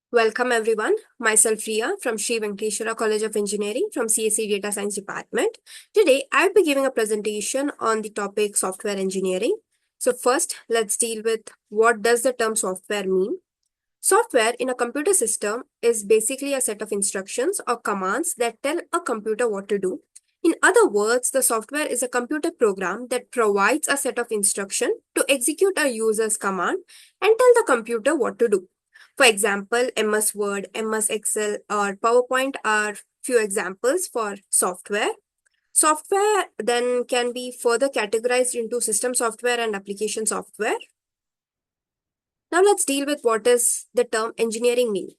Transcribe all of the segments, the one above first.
Welcome everyone. Myself Riya from Sri Venkateshwara College of Engineering from CSE Data Science Department. Today I'll be giving a presentation on the topic software engineering. So first, let's deal with what does the term software mean. Software in a computer system is basically a set of instructions or commands that tell a computer what to do. In other words, the software is a computer program that provides a set of instructions to execute a user's command and tell the computer what to do. For example, MS Word, MS Excel, or PowerPoint are few examples for software. Software then can be further categorized into system software and application software. Now let's deal with what does the term engineering mean.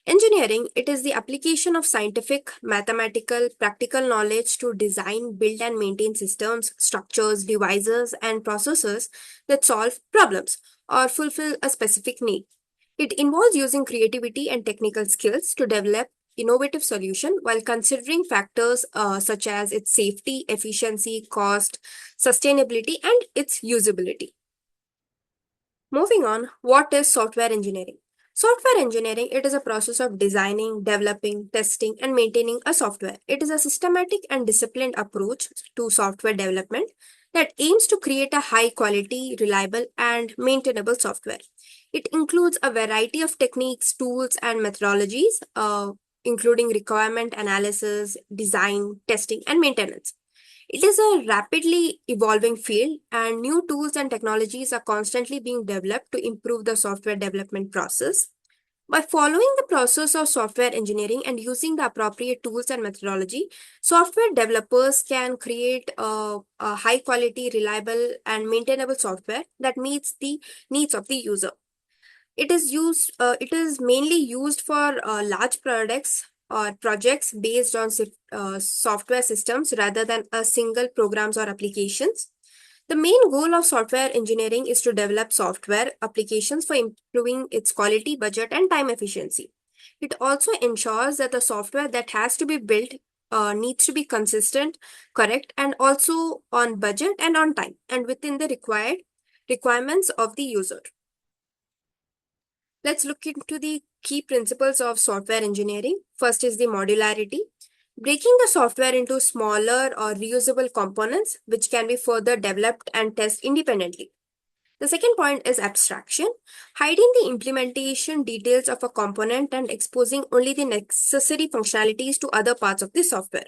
Engineering, it is the application of scientific, mathematical, practical knowledge to design, build and maintain systems, structures, devices and processes that solve problems or fulfill a specific need. It involves using creativity and technical skills to develop innovative solution while considering factors such as its safety, efficiency, cost, sustainability and its usability. Moving on, what is software engineering? Software engineering, it is a process of designing, developing, testing, and maintaining a software. It is a systematic and disciplined approach to software development that aims to create a high quality, reliable, and maintainable software. It includes a variety of techniques, tools, and methodologies, including requirement analysis, design, testing, and maintenance. It is a rapidly evolving field, and new tools and technologies are constantly being developed to improve the software development process. By following the process of software engineering and using the appropriate tools and methodology, software developers can create a high quality, reliable, and maintainable software that meets the needs of the user. It is mainly used for large products or projects based on software systems rather than a single programs or applications. The main goal of software engineering is to develop software applications for improving its quality, budget, and time efficiency. It also ensures that the software that has to be built needs to be consistent, correct, and also on budget and on time and within the required requirements of the user. Let's look into the key principles of software engineering. First is the modularity, breaking the software into smaller or reusable components which can be further developed and tested independently. The second point is abstraction, hiding the implementation details of a component and exposing only the necessary functionalities to other parts of the software.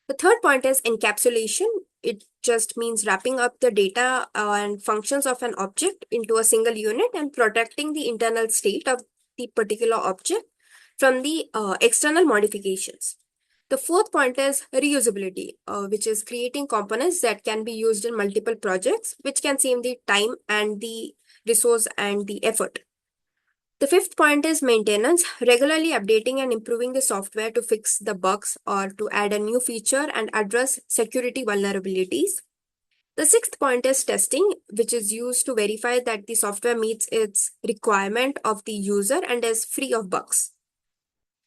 The third point is encapsulation. It just means wrapping up the data and functions of an object into a single unit and protecting the internal state of the particular object from the external modifications. The fourth point is reusability, which is creating components that can be used in multiple projects, which can save the time and the resource and the effort. The fifth point is maintenance, regularly updating and improving the software to fix the bugs or to add a new feature and address security vulnerabilities. The sixth point is testing, which is used to verify that the software meets its requirement of the user and is free of bugs.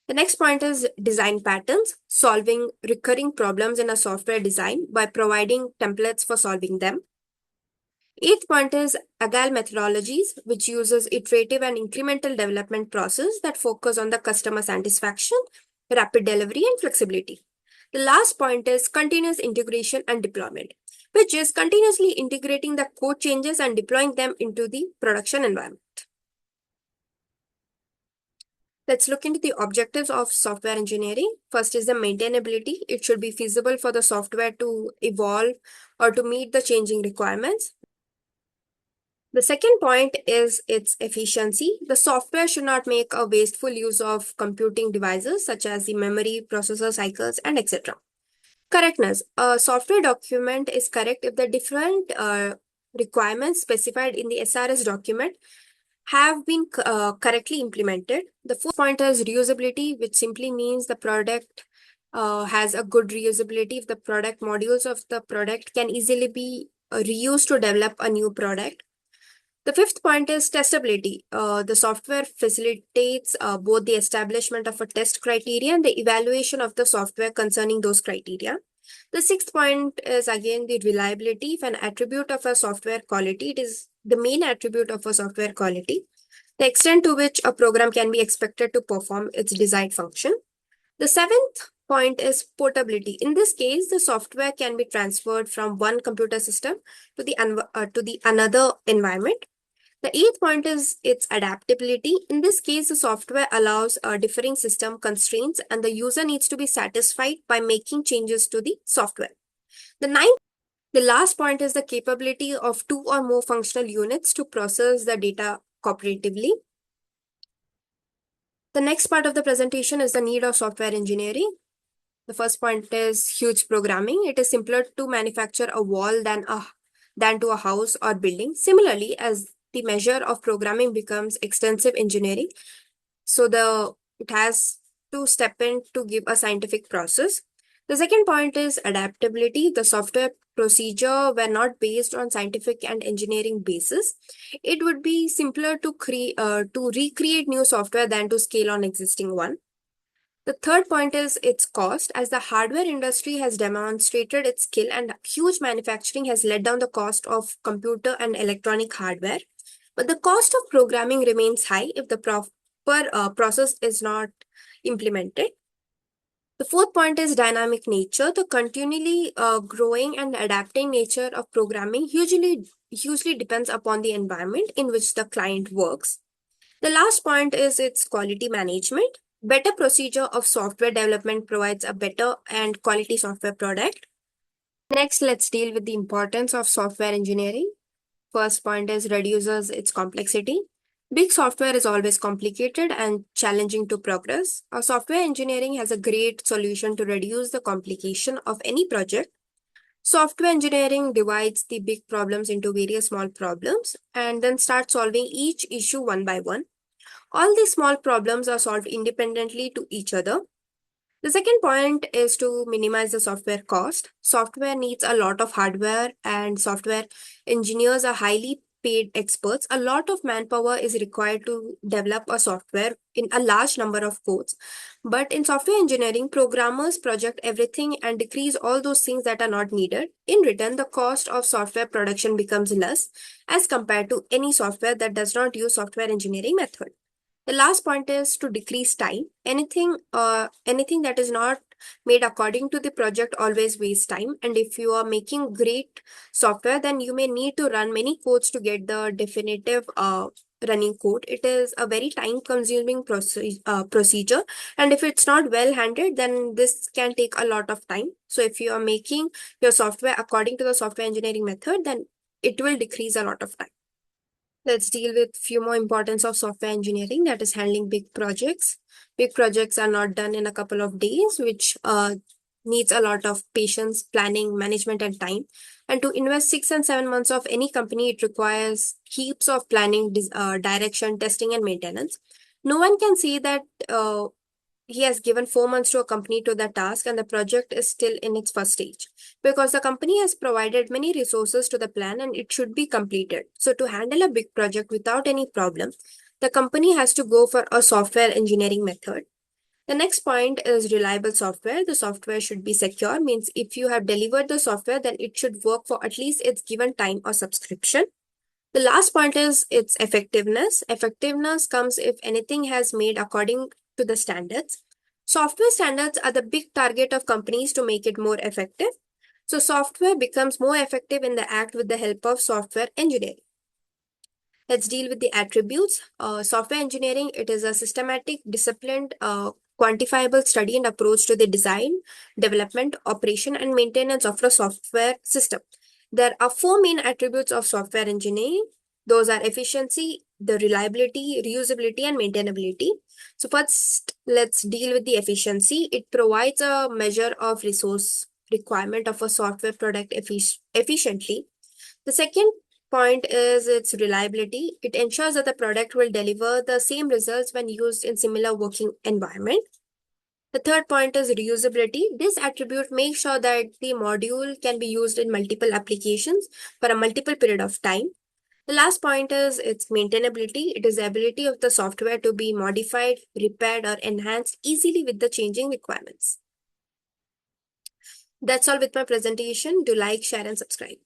The next point is design patterns, solving recurring problems in a software design by providing templates for solving them. Eighth point is agile methodologies, which uses iterative and incremental development process that focus on the customer satisfaction, rapid delivery, and flexibility. The last point is continuous integration and deployment, which is continuously integrating the code changes and deploying them into the production environment. Let's look into the objectives of software engineering. First is the maintainability. It should be feasible for the software to evolve or to meet the changing requirements. The second point is its efficiency. The software should not make a wasteful use of computing devices such as the memory, processor cycles, and etc. Correctness. A software document is correct if the different requirements specified in the SRS document have been correctly implemented. The fourth point is reusability, which simply means the product has a good reusability. If the product modules of the product can easily be reused to develop a new product. The fifth point is testability. The software facilitates both the establishment of a test criteria and the evaluation of the software concerning those criteria. The sixth point is again the reliability. If an attribute of a software quality, it is the main attribute of a software quality. the extent to which a program can be expected to perform its desired function. The seventh point is portability. In this case, the software can be transferred from one computer system to the another environment. The eighth point is its adaptability. In this case, the software allows differing system constraints and the user needs to be satisfied by making changes to the software. The last point is the capability of two or more functional units to process the data cooperatively. The next part of the presentation is the need of software engineering. The first point is huge programming. It is simpler to manufacture a wall than to a house or building. Similarly, as the measure of programming becomes extensive engineering, so it has to step in to give a scientific process. The second point is adaptability. The software procedure were not based on scientific and engineering basis. It would be simpler to recreate new software than to scale on existing one. The third point is its cost. As the hardware industry has demonstrated its skill and huge manufacturing has led down the cost of computer and electronic hardware. But the cost of programming remains high if the proper process is not implemented. The fourth point is dynamic nature. The continually growing and adapting nature of programming hugely depends upon the environment in which the client works. The last point is its quality management. Better procedure of software development provides a better and quality software product. Next, let's deal with the importance of software engineering. First point is reduces its complexity. Big software is always complicated and challenging to progress. Our software engineering has a great solution to reduce the complication of any project. Software engineering divides the big problems into various small problems and then starts solving each issue one by one. All these small problems are solved independently to each other. The second point is to minimize the software cost. Software needs a lot of hardware and software engineers are highly paid experts. A lot of manpower is required to develop a software in a large number of codes. But in software engineering, programmers project everything and decrease all those things that are not needed. In return, the cost of software production becomes less as compared to any software that does not use software engineering method. The last point is to decrease time. Anything that is not made according to the project always wastes time. And if you are making great software, then you may need to run many codes to get the definitive running code. It is a very time-consuming procedure. And if it's not well handled, then this can take a lot of time. So if you are making your software according to the software engineering method, then it will decrease a lot of time. Let's deal with few more importance of software engineering, that is handling big projects. Big projects are not done in a couple of days, which needs a lot of patience, planning, management, and time. And to invest 6 and 7 months of any company, it requires heaps of planning, direction, testing, and maintenance. No one can see that he has given 4 months to a company to the task and the project is still in its first stage because the company has provided many resources to the plan and it should be completed. So to handle a big project without any problem, the company has to go for a software engineering method. The next point is reliable software. The software should be secure, means if you have delivered the software, then it should work for at least its given time or subscription. The last point is its effectiveness. Effectiveness comes if anything has made according to the standards. Software standards are the big target of companies to make it more effective. So software becomes more effective in the act with the help of software engineering. Let's deal with the attributes. Software engineering, it is a systematic, disciplined, quantifiable study and approach to the design, development, operation, and maintenance of a software system. There are four main attributes of software engineering. Those are efficiency, the reliability, reusability, and maintainability. So first, let's deal with the efficiency. It provides a measure of resource requirement of a software product efficiently. The second point is its reliability. It ensures that the product will deliver the same results when used in similar working environment. The third point is reusability. This attribute makes sure that the module can be used in multiple applications for a multiple period of time. The last point is its maintainability. It is the ability of the software to be modified, repaired, or enhanced easily with the changing requirements. That's all with my presentation. Do like, share, and subscribe.